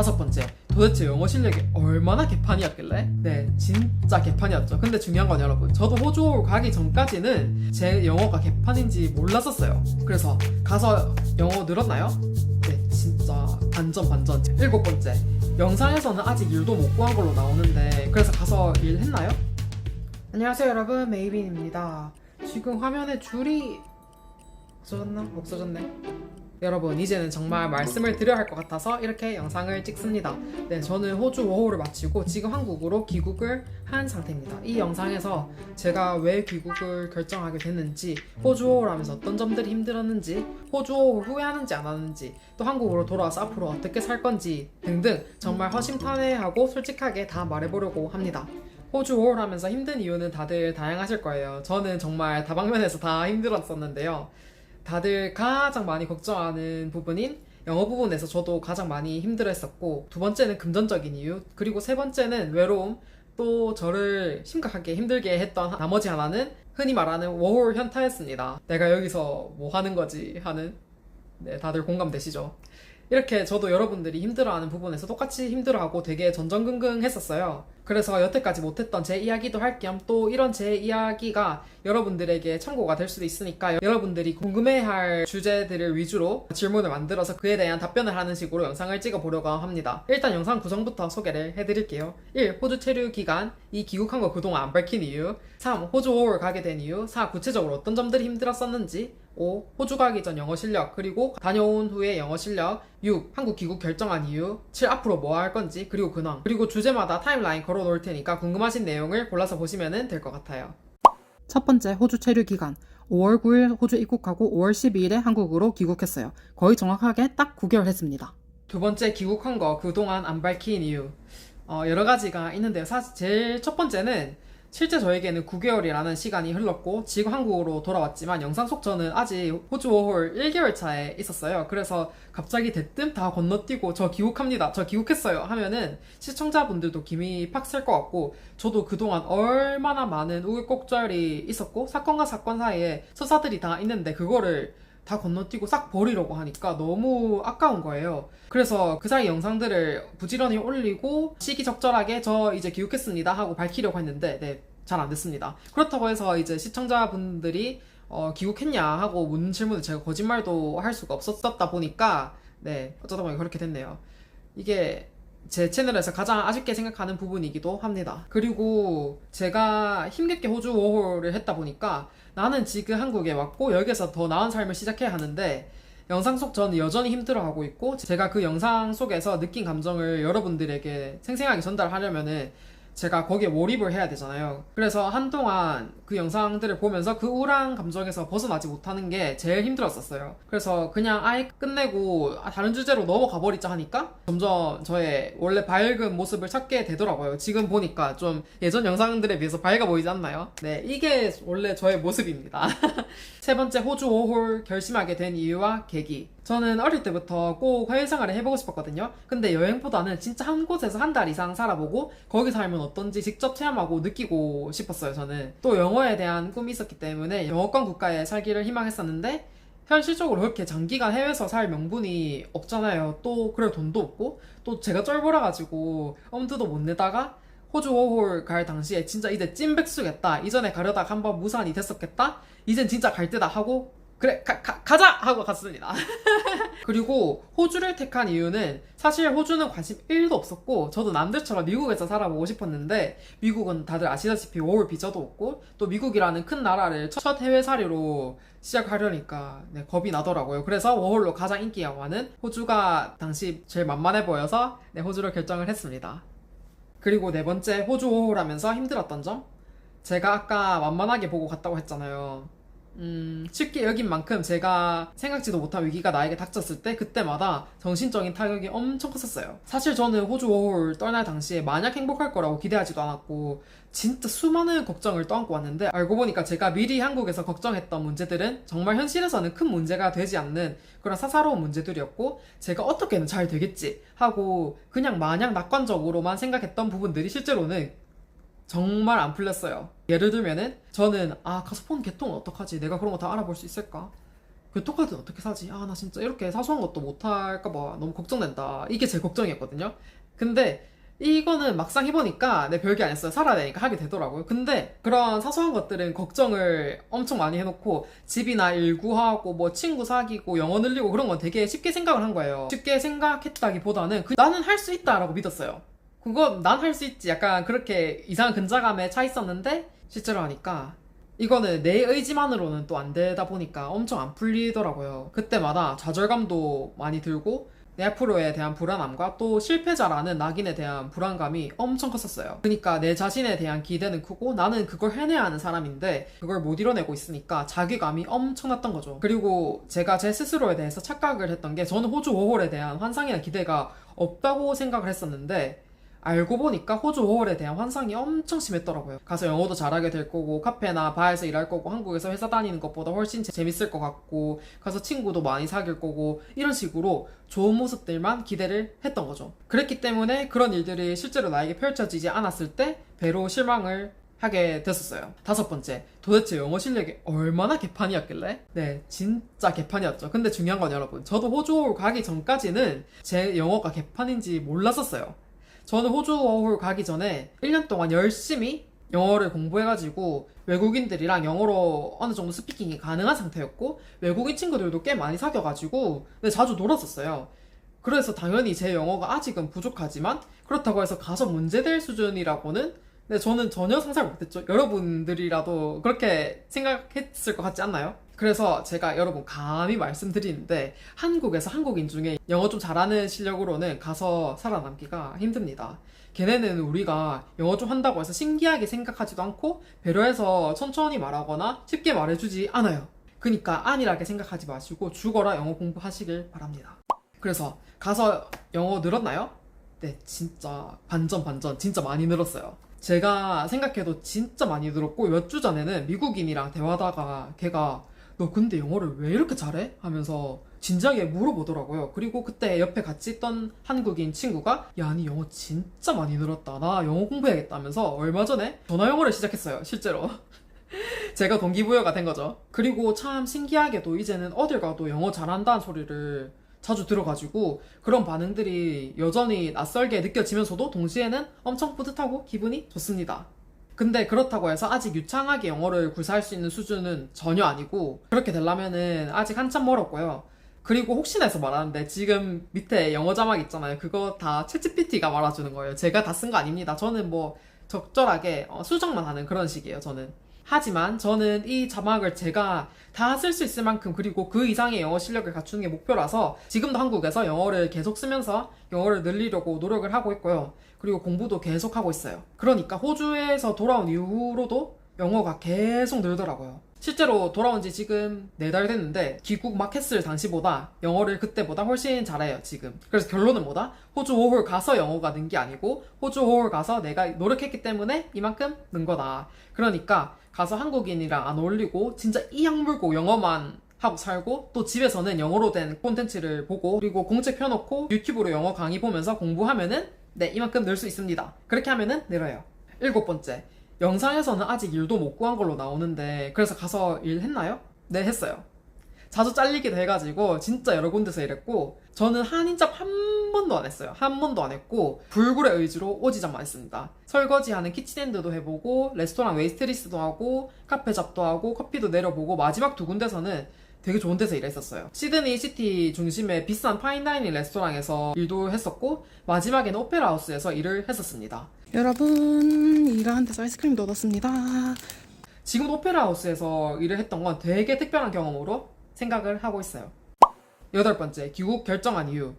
다섯 번째, 도대체 영어 실력이 얼마나 개판이었길래? 네, 진짜 개판이었죠. 근데 중요한 건 여러분, 저도 호주 가기 전까지는 제 영어가 개판인지 몰랐었어요. 그래서 가서 영어 늘었나요? 네, 진짜 반전 반전. 일곱 번째, 영상에서는 아직 일도 못 구한 걸로 나오는데 그래서 가서 일했나요? 안녕하세요 여러분, 메이빈입니다. 지금 화면에 줄이 없어졌나? 없어졌네. 여러분, 이제는 정말 말씀을 드려야 할 것 같아서 이렇게 영상을 찍습니다. 네, 저는 호주 워홀을 마치고 지금 한국으로 귀국을 한 상태입니다. 이 영상에서 제가 왜 귀국을 결정하게 됐는지, 호주 워홀 하면서 어떤 점들이 힘들었는지, 호주 워홀 후회하는지 안 하는지, 또 한국으로 돌아와서 앞으로 어떻게 살 건지 등등 정말 허심탄회하고 솔직하게 다 말해보려고 합니다. 호주 워홀 하면서 힘든 이유는 다들 다양하실 거예요. 저는 정말 다방면에서 다 힘들었었는데요. 다들 가장 많이 걱정하는 부분인 영어 부분에서 저도 가장 많이 힘들어했었고, 두 번째는 금전적인 이유, 그리고 세 번째는 외로움, 또 저를 심각하게 힘들게 했던 나머지 하나는 흔히 말하는 워홀 현타였습니다. 내가 여기서 뭐 하는 거지 하는. 네, 다들 공감되시죠? 이렇게 저도 여러분들이 힘들어하는 부분에서 똑같이 힘들어하고 되게 전전긍긍했었어요. 그래서 여태까지 못했던 제 이야기도 할 겸 또 이런 제 이야기가 여러분들에게 참고가 될 수도 있으니까 여러분들이 궁금해할 주제들을 위주로 질문을 만들어서 그에 대한 답변을 하는 식으로 영상을 찍어보려고 합니다. 일단 영상 구성부터 소개를 해드릴게요. 1. 호주 체류 기간. 2. 귀국한 거 그동안 안 밝힌 이유. 3. 호주 워홀 가게 된 이유. 4. 구체적으로 어떤 점들이 힘들었었는지. 5. 호주 가기 전 영어 실력, 그리고 다녀온 후에 영어 실력. 6. 한국 귀국 결정한 이유. 7. 앞으로 뭐 할 건지, 그리고 근황. 그리고 주제마다 타임라인 걸어 놓을 테니까 궁금하신 내용을 골라서 보시면 될 것 같아요. 첫 번째, 호주 체류 기간. 5월 9일 호주 입국하고 5월 12일에 한국으로 귀국했어요. 거의 정확하게 딱 9개월 했습니다. 두 번째, 귀국한 거 그동안 안 밝힌 이유. 여러 가지가 있는데요. 사실 제일 첫 번째는 실제 저에게는 9개월이라는 시간이 흘렀고 지금 한국으로 돌아왔지만 영상 속 저는 아직 호주 워홀 1개월 차에 있었어요. 그래서 갑자기 대뜸 다 건너뛰고 저 귀국합니다, 저 귀국했어요 하면은 시청자분들도 김이 팍 쓸 것 같고, 저도 그동안 얼마나 많은 우여곡절이 있었고 사건과 사건 사이에 서사들이 다 있는데 그거를 다 건너뛰고 싹 버리려고 하니까 너무 아까운 거예요. 그래서 그 사이 영상들을 부지런히 올리고 시기적절하게 저 이제 귀국했습니다 하고 밝히려고 했는데 네, 잘 안 됐습니다. 그렇다고 해서 이제 시청자분들이 귀국했냐 하고 묻는 질문을 제가 거짓말도 할 수가 없었다 보니까 네, 어쩌다 보니 그렇게 됐네요. 이게 제 채널에서 가장 아쉽게 생각하는 부분이기도 합니다. 그리고 제가 힘겹게 호주 워홀을 했다 보니까 나는 지금 한국에 왔고 여기서 더 나은 삶을 시작해야 하는데 영상 속 저는 여전히 힘들어하고 있고, 제가 그 영상 속에서 느낀 감정을 여러분들에게 생생하게 전달하려면은 제가 거기에 몰입을 해야 되잖아요. 그래서 한동안 그 영상들을 보면서 그 우울한 감정에서 벗어나지 못하는 게 제일 힘들었었어요. 그래서 그냥 아예 끝내고 다른 주제로 넘어가 버리자 하니까 점점 저의 원래 밝은 모습을 찾게 되더라고요. 지금 보니까 좀 예전 영상들에 비해서 밝아 보이지 않나요? 네, 이게 원래 저의 모습입니다. 세 번째, 호주 워홀 결심하게 된 이유와 계기. 저는 어릴 때부터 꼭 해외 생활을 해보고 싶었거든요. 근데 여행보다는 진짜 한 곳에서 한 달 이상 살아보고 거기 살면 어떤지 직접 체험하고 느끼고 싶었어요. 저는 또 영어에 대한 꿈이 있었기 때문에 영어권 국가에 살기를 희망했었는데 현실적으로 그렇게 장기간 해외에서 살 명분이 없잖아요. 또 그럴 돈도 없고 또 제가 쩔보라가지고 엄두도 못 내다가 호주 워홀 갈 당시에 진짜 이제 찐백수겠다, 이전에 가려다가 한번 무산이 됐었겠다, 이젠 진짜 갈 때다 하고 그래 가자 하고 갔습니다. 그리고 호주를 택한 이유는 사실 호주는 관심 1도 없었고 저도 남들처럼 미국에서 살아보고 싶었는데 미국은 다들 아시다시피 워홀 비자도 없고 또 미국이라는 큰 나라를 첫 해외살이로 시작하려니까 네, 겁이 나더라고요. 그래서 워홀로 가장 인기가 많은 호주가 당시 제일 만만해 보여서 네, 호주를 결정을 했습니다. 그리고 네 번째, 호주 워홀 하면서 힘들었던 점. 제가 아까 만만하게 보고 갔다고 했잖아요. 쉽게 여긴 만큼 제가 생각지도 못한 위기가 나에게 닥쳤을 때 그때마다 정신적인 타격이 엄청 컸었어요. 사실 저는 호주 워홀 떠날 당시에 마냥 행복할 거라고 기대하지도 않았고 진짜 수많은 걱정을 떠안고 왔는데 알고 보니까 제가 미리 한국에서 걱정했던 문제들은 정말 현실에서는 큰 문제가 되지 않는 그런 사사로운 문제들이었고, 제가 어떻게든 잘 되겠지 하고 그냥 마냥 낙관적으로만 생각했던 부분들이 실제로는 정말 안 풀렸어요. 예를 들면은 저는 가서 폰 개통은 어떡하지? 내가 그런 거 다 알아볼 수 있을까? 교통카드는 어떻게 사지? 아, 나 진짜 이렇게 사소한 것도 못할까봐 너무 걱정된다. 이게 제 걱정이었거든요. 근데 이거는 막상 해보니까 내 별게 아니었어요. 살아야 되니까 하게 되더라고요. 근데 그런 사소한 것들은 걱정을 엄청 많이 해놓고 집이나 일 구하고 뭐 친구 사귀고 영어 늘리고 그런 건 되게 쉽게 생각을 한 거예요. 쉽게 생각했다기보다는 나는 할 수 있다라고 믿었어요. 그거 난 할 수 있지. 약간 그렇게 이상한 근자감에 차 있었는데 실제로 하니까 이거는 내 의지만으로는 또 안 되다 보니까 엄청 안 풀리더라고요. 그때마다 좌절감도 많이 들고 내 앞으로에 대한 불안함과 또 실패자라는 낙인에 대한 불안감이 엄청 컸었어요. 그러니까 내 자신에 대한 기대는 크고 나는 그걸 해내야 하는 사람인데 그걸 못 이뤄내고 있으니까 자괴감이 엄청났던 거죠. 그리고 제가 제 스스로에 대해서 착각을 했던 게 저는 호주 워홀에 대한 환상이나 기대가 없다고 생각을 했었는데 알고 보니까 호주 5월에 대한 환상이 엄청 심했더라고요. 가서 영어도 잘하게 될 거고 카페나 바에서 일할 거고 한국에서 회사 다니는 것보다 훨씬 재밌을 것 같고 가서 친구도 많이 사귈 거고 이런 식으로 좋은 모습들만 기대를 했던 거죠. 그랬기 때문에 그런 일들이 실제로 나에게 펼쳐지지 않았을 때 배로 실망을 하게 됐었어요. 5번째, 도대체 영어 실력이 얼마나 개판이었길래? 네, 진짜 개판이었죠. 근데 중요한 건 여러분, 저도 호주 가기 전까지는 제 영어가 개판인지 몰랐었어요. 저는 호주 워홀 가기 전에 1년 동안 열심히 영어를 공부해가지고 외국인들이랑 영어로 어느 정도 스피킹이 가능한 상태였고 외국인 친구들도 꽤 많이 사귀어가지고 자주 놀았었어요. 그래서 당연히 제 영어가 아직은 부족하지만 그렇다고 해서 가서 문제될 수준이라고는 저는 전혀 상상을 못했죠. 여러분들이라도 그렇게 생각했을 것 같지 않나요? 그래서 제가 여러분 감히 말씀드리는데 한국에서 한국인 중에 영어 좀 잘하는 실력으로는 가서 살아남기가 힘듭니다. 걔네는 우리가 영어 좀 한다고 해서 신기하게 생각하지도 않고 배려해서 천천히 말하거나 쉽게 말해주지 않아요. 그러니까 안일하게 생각하지 마시고 죽어라 영어 공부하시길 바랍니다. 그래서 가서 영어 늘었나요? 네, 진짜 반전 진짜 많이 늘었어요. 제가 생각해도 진짜 많이 늘었고 몇 주 전에는 미국인이랑 대화하다가 걔가 너 근데 영어를 왜 이렇게 잘해? 하면서 진지하게 물어보더라고요. 그리고 그때 옆에 같이 있던 한국인 친구가 야, 니 영어 진짜 많이 늘었다. 나 영어 공부해야겠다 하면서 얼마 전에 전화 영어를 시작했어요. 실제로. 제가 동기부여가 된 거죠. 그리고 참 신기하게도 이제는 어딜 가도 영어 잘한다는 소리를 자주 들어가지고 그런 반응들이 여전히 낯설게 느껴지면서도 동시에는 엄청 뿌듯하고 기분이 좋습니다. 근데 그렇다고 해서 아직 유창하게 영어를 구사할 수 있는 수준은 전혀 아니고 그렇게 되려면은 아직 한참 멀었고요. 그리고 혹시나 해서 말하는데 지금 밑에 영어 자막 있잖아요. 그거 다 챗GPT가 말아주는 거예요. 제가 다 쓴 거 아닙니다. 저는 뭐 적절하게 수정만 하는 그런 식이에요. 저는. 하지만 저는 이 자막을 제가 다 쓸 수 있을 만큼 그리고 그 이상의 영어 실력을 갖추는 게 목표라서 지금도 한국에서 영어를 계속 쓰면서 영어를 늘리려고 노력을 하고 있고요. 그리고 공부도 계속 하고 있어요. 그러니까 호주에서 돌아온 이후로도 영어가 계속 늘더라고요. 실제로 돌아온 지 지금 4달 됐는데 귀국 막 했을 당시보다 영어를 그때보다 훨씬 잘해요 지금. 그래서 결론은 뭐다? 호주 워홀 가서 영어가 는 게 아니고 호주 워홀 가서 내가 노력했기 때문에 이만큼 는 거다. 그러니까 가서 한국인이랑 안 어울리고 진짜 이 악물고 영어만 하고 살고 또 집에서는 영어로 된 콘텐츠를 보고 그리고 공책 펴놓고 유튜브로 영어 강의 보면서 공부하면은 이만큼 늘 수 있습니다. 그렇게 하면은 늘어요. 7번째, 영상에서는 아직 일도 못 구한 걸로 나오는데 그래서 가서 일했나요? 네, 했어요. 자주 잘리기도 해가지고 진짜 여러 군데서 일했고 저는 한인잡 한 번도 안 했어요. 한 번도 안 했고 불굴의 의지로 오지잡만 했습니다. 설거지하는 키친핸드도 해보고 레스토랑 웨이트리스도 하고 카페 잡도 하고 커피도 내려보고 마지막 2군데서는 되게 좋은 데서 일했었어요. 시드니 시티 중심의 비싼 파인다이닝 레스토랑에서 일도 했었고 마지막에는 오페라 하우스에서 일을 했었습니다. 여러분, 일하는 데서 아이스크림도 얻었습니다. 지금도 오페라 하우스에서 일을 했던 건 되게 특별한 경험으로 생각을 하고 있어요. 8번째, 귀국 결정한 이유.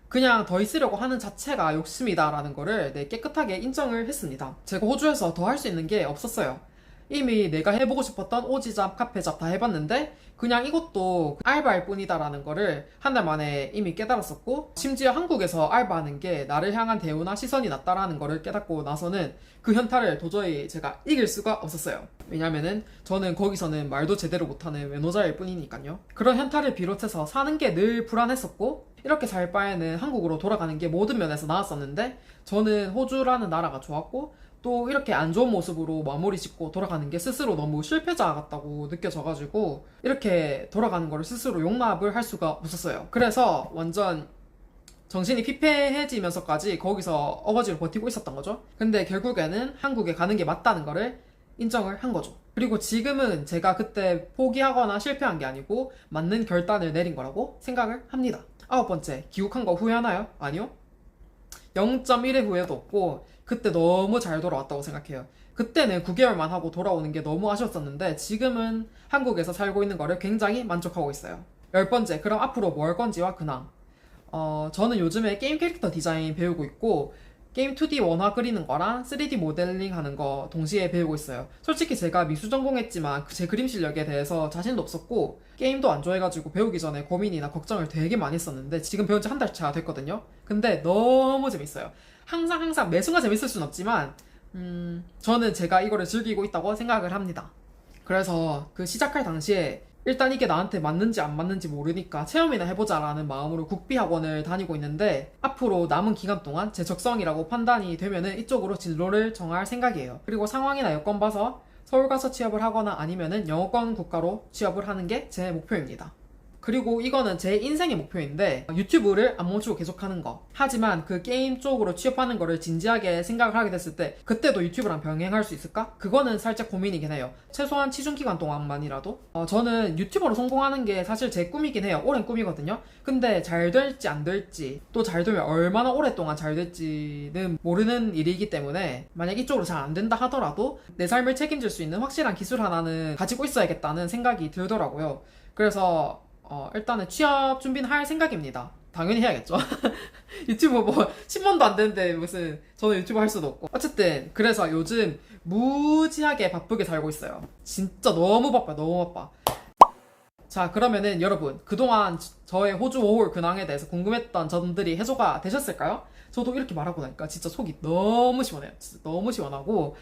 그냥 더 있으려고 하는 자체가 욕심이다라는 거를 깨끗하게 인정을 했습니다. 제가 호주에서 더 할 수 있는 게 없었어요. 이미 내가 해보고 싶었던 오지잡, 카페잡 다 해봤는데 그냥 이것도 알바일 뿐이다라는 거를 한 달 만에 이미 깨달았었고 심지어 한국에서 알바하는 게 나를 향한 대우나 시선이 낮다라는 거를 깨닫고 나서는 그 현타를 도저히 제가 이길 수가 없었어요. 왜냐면은 저는 거기서는 말도 제대로 못하는 외노자일 뿐이니까요. 그런 현타를 비롯해서 사는 게 늘 불안했었고 이렇게 살 바에는 한국으로 돌아가는 게 모든 면에서 나았었는데 저는 호주라는 나라가 좋았고 또 이렇게 안 좋은 모습으로 마무리 짓고 돌아가는 게 스스로 너무 실패자 같다고 느껴져가지고 이렇게 돌아가는 거를 스스로 용납을 할 수가 없었어요. 그래서 완전 정신이 피폐해지면서까지 거기서 어거지로 버티고 있었던 거죠. 근데 결국에는 한국에 가는 게 맞다는 거를 인정을 한 거죠. 그리고 지금은 제가 그때 포기하거나 실패한 게 아니고 맞는 결단을 내린 거라고 생각을 합니다. 9번째, 귀국한 거 후회하나요? 아니요. 0.1의 후회도 없고 그때 너무 잘 돌아왔다고 생각해요. 그때는 9개월만 하고 돌아오는 게 너무 아쉬웠었는데 지금은 한국에서 살고 있는 거를 굉장히 만족하고 있어요. 10번째, 그럼 앞으로 뭐 할 건지와 근황. 저는 요즘에 게임 캐릭터 디자인 배우고 있고 게임 2D 원화 그리는 거랑 3D 모델링 하는 거 동시에 배우고 있어요. 솔직히 제가 미술 전공했지만 제 그림 실력에 대해서 자신도 없었고 게임도 안 좋아해가지고 배우기 전에 고민이나 걱정을 되게 많이 했었는데 지금 배운 지 한 달 차 됐거든요. 근데 너무 재밌어요. 항상 매 순간 재밌을 순 없지만 저는 제가 이거를 즐기고 있다고 생각을 합니다. 그래서 그 시작할 당시에 일단 이게 나한테 맞는지 안 맞는지 모르니까 체험이나 해보자라는 마음으로 국비학원을 다니고 있는데 앞으로 남은 기간 동안 제 적성이라고 판단이 되면은 이쪽으로 진로를 정할 생각이에요. 그리고 상황이나 여건 봐서 서울 가서 취업을 하거나 아니면은 영어권 국가로 취업을 하는 게 제 목표입니다. 그리고 이거는 제 인생의 목표인데 유튜브를 안 멈추고 계속하는 거. 하지만 그 게임 쪽으로 취업하는 거를 진지하게 생각을 하게 됐을 때 그때도 유튜브랑 병행할 수 있을까? 그거는 살짝 고민이긴 해요. 최소한 취준 기간 동안만이라도. 저는 유튜버로 성공하는 게 사실 제 꿈이긴 해요. 오랜 꿈이거든요. 근데 잘 될지 안 될지 또 잘 되면 얼마나 오랫동안 잘 될지는 모르는 일이기 때문에 만약 이쪽으로 잘 안 된다 하더라도 내 삶을 책임질 수 있는 확실한 기술 하나는 가지고 있어야겠다는 생각이 들더라고요. 그래서 일단은 취업 준비는 할 생각입니다. 당연히 해야겠죠. 유튜브 뭐 10만도 안 되는데 무슨 저는 유튜브 할 수도 없고. 어쨌든 그래서 요즘 무지하게 바쁘게 살고 있어요. 진짜 너무 바빠요. 너무 바빠. 자, 그러면은 여러분 그동안 저의 호주 5홀 근황에 대해서 궁금했던 점들이 해소가 되셨을까요? 저도 이렇게 말하고 나니까 진짜 속이 너무 시원해요. 진짜 너무 시원하고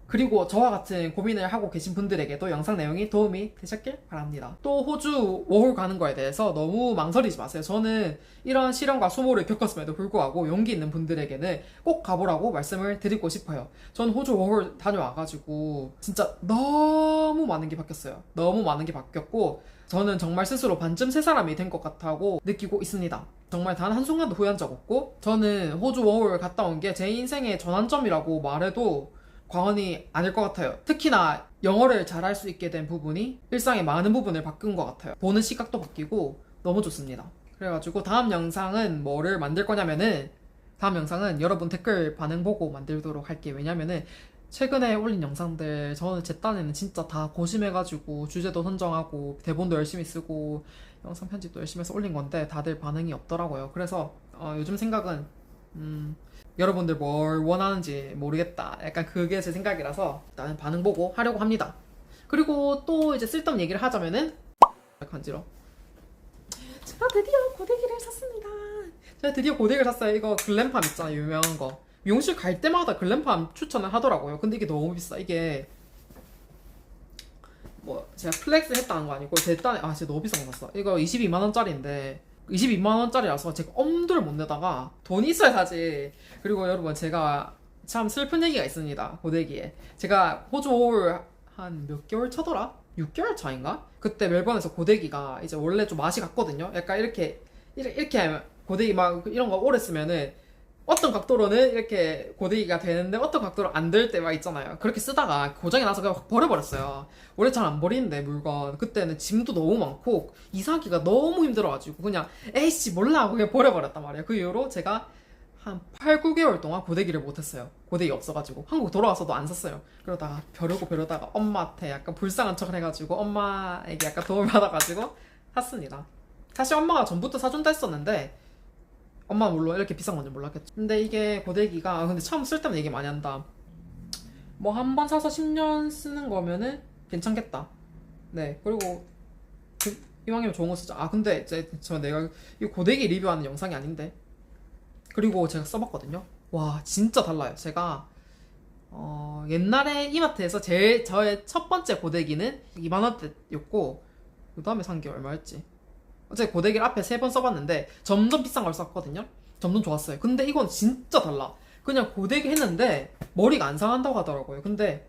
그리고 저와 같은 고민을 하고 계신 분들에게도 영상 내용이 도움이 되셨길 바랍니다. 또 호주 워홀 가는 거에 대해서 너무 망설이지 마세요. 저는 이런 시련과 수모를 겪었음에도 불구하고 용기 있는 분들에게는 꼭 가보라고 말씀을 드리고 싶어요. 전 호주 워홀 다녀와가지고 진짜 너무 많은 게 바뀌었어요. 너무 많은 게 바뀌었고 저는 정말 스스로 반쯤 새 사람이 된 것 같다고 느끼고 있습니다. 정말 단 한순간도 후회한 적 없고 저는 호주 워홀 갔다 온 게 제 인생의 전환점이라고 말해도 과언이 아닐 것 같아요. 특히나 영어를 잘할 수 있게 된 부분이 일상의 많은 부분을 바꾼 것 같아요. 보는 시각도 바뀌고 너무 좋습니다. 그래가지고 다음 영상은 뭐를 만들 거냐면은 다음 영상은 여러분 댓글 반응 보고 만들도록 할게요. 왜냐면은 최근에 올린 영상들 저는 제 딴에는 진짜 다 고심해가지고 주제도 선정하고 대본도 열심히 쓰고 영상 편집도 열심히 해서 올린 건데 다들 반응이 없더라고요. 그래서 요즘 생각은 여러분들 뭘 원하는지 모르겠다. 약간 그게 제 생각이라서 나는 반응 보고 하려고 합니다. 그리고 또 이제 쓸데없는 얘기를 하자면은 간지러. 제가 드디어 고데기를 샀습니다. 제가 드디어 고데기를 샀어요. 이거 글램팜 있잖아요. 유명한 거. 미용실 갈 때마다 글램팜 추천을 하더라고요. 근데 이게 너무 비싸. 이게 뭐 제가 플렉스 했다는 거 아니고 제 딴에 진짜 너무 비싼 거 샀어. 이거 22만원짜리인데 22만원짜리라서 제가 엄두를 못 내다가 돈이 있어야 사지. 그리고 여러분 제가 참 슬픈 얘기가 있습니다. 고데기에 제가 호주 올 한 몇 개월 차더라? 6개월 차인가? 그때 멜번에서 고데기가 이제 원래 좀 맛이 갔거든요. 약간 이렇게 고데기 막 이런 거 오래 쓰면은 어떤 각도로는 이렇게 고데기가 되는데 어떤 각도로 안 될 때 막 있잖아요. 그렇게 쓰다가 고장이 나서 그냥 확 버려버렸어요. 원래 잘 안 버리는데 물건 그때는 짐도 너무 많고 이사하기가 너무 힘들어가지고 그냥 에이씨 몰라 하고 그냥 버려버렸단 말이에요. 그 이후로 제가 한 8, 9개월 동안 고데기를 못했어요. 고데기 없어가지고 한국 돌아와서도 안 샀어요. 그러다가 벼르다가 엄마한테 약간 불쌍한 척을 해가지고 엄마에게 약간 도움을 받아가지고 샀습니다. 사실 엄마가 전부터 사준다 했었는데 엄마는 물론 이렇게 비싼 건지 몰랐겠죠. 근데 이게 고데기가 근데 참 쓸데없는 얘기 많이 한다. 뭐 한 번 사서 10년 쓰는 거면은 괜찮겠다. 네. 그리고 이왕이면 좋은 거 쓰자. 근데 이제 내가 이 고데기 리뷰하는 영상이 아닌데. 그리고 제가 써봤거든요. 와 진짜 달라요. 제가 옛날에 이마트에서 저의 첫 번째 고데기는 2만원대였고 그 다음에 산 게 얼마였지? 어제 고데기를 앞에 3번 써봤는데 점점 비싼 걸 썼거든요. 점점 좋았어요. 근데 이건 진짜 달라. 그냥 고데기 했는데 머리가 안 상한다고 하더라고요. 근데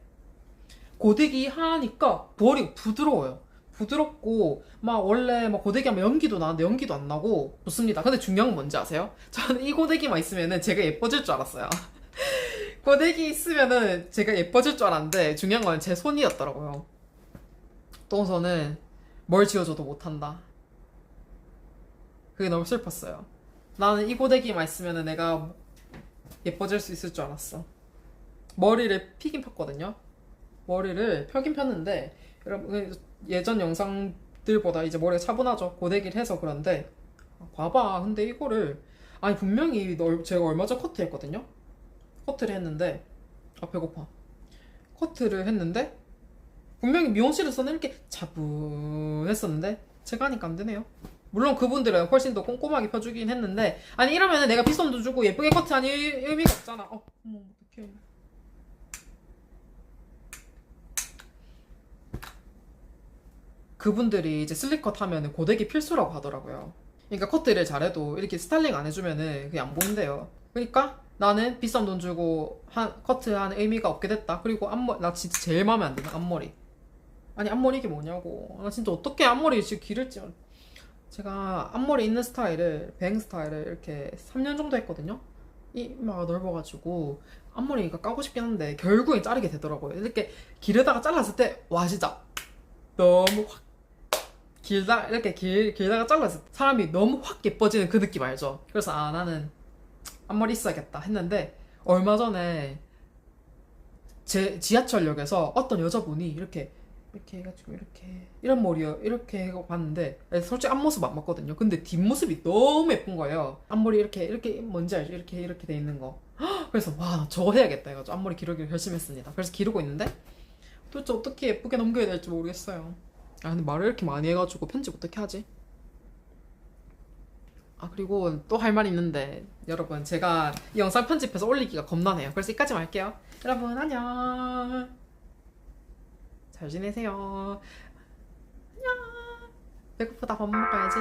고데기 하니까 머리가 부드러워요. 부드럽고 막 원래 막 고데기 하면 연기도 나는데 연기도 안 나고 좋습니다. 근데 중요한 건 뭔지 아세요? 저는 이 고데기만 있으면은 제가 예뻐질 줄 알았어요. 고데기 있으면은 제가 예뻐질 줄 알았는데 중요한 건 제 손이었더라고요. 똥손은 뭘 지어줘도 못한다. 그게 너무 슬펐어요. 나는 이 고데기만 있으면은 내가 예뻐질 수 있을 줄 알았어. 머리를 피긴 폈거든요. 머리를 펴긴 폈는데 여러분 예전 영상들보다 이제 머리가 차분하죠. 고데기를 해서 그런데 봐봐. 근데 이거를 아니 분명히 제가 얼마 전 커트했거든요. 커트를 했는데 배고파. 커트를 했는데 분명히 미용실에서는 이렇게 차분했었는데 제가 하니까 안 되네요. 물론 그분들은 훨씬 더 꼼꼼하게 펴주긴 했는데 아니 이러면은 내가 비싼도 주고 예쁘게 커트하니 의미가 없잖아. 어머 어떡해. 그분들이 이제 슬립컷 하면은 고데기 필수라고 하더라고요. 그러니까 커트를 잘해도 이렇게 스타일링 안 해주면은 그게 안 보인대요. 그러니까 나는 비싼 돈 주고 커트하는 의미가 없게 됐다. 그리고 앞머리 나 진짜 제일 마음에 안 드는 앞머리. 아니 앞머리 이게 뭐냐고. 나 진짜 어떻게 앞머리 지금 기를지. 제가 앞머리 있는 스타일을 뱅 스타일을 이렇게 3년 정도 했거든요. 이마가 넓어가지고 앞머리가 까고 싶긴 한데 결국엔 자르게 되더라고요. 이렇게 기르다가 잘랐을 때 와 진짜 너무 확 이렇게 길다가 잘랐을 때 사람이 너무 확 예뻐지는 그 느낌 알죠? 그래서 나는 앞머리 있어야겠다 했는데 얼마 전에 제 지하철역에서 어떤 여자분이 이렇게 해가지고 이런 머리요 이렇게 해고 봤는데 솔직히 앞모습 안 맞거든요. 근데 뒷모습이 너무 예쁜 거예요. 앞머리 이렇게 뭔지 알죠? 이렇게 돼 있는 거. 그래서 와 저거 해야겠다 해가지고 앞머리 기르기를 결심했습니다. 그래서 기르고 있는데 도대체 어떻게 예쁘게 넘겨야 될지 모르겠어요. 근데 말을 이렇게 많이 해가지고 편집 어떻게 하지? 그리고 또 할 말이 있는데 여러분 제가 이 영상 편집해서 올리기가 겁나네요. 그래서 여기까지만 할게요. 여러분 안녕. 잘 지내세요. 안녕. 배고프다 밥 먹어야지.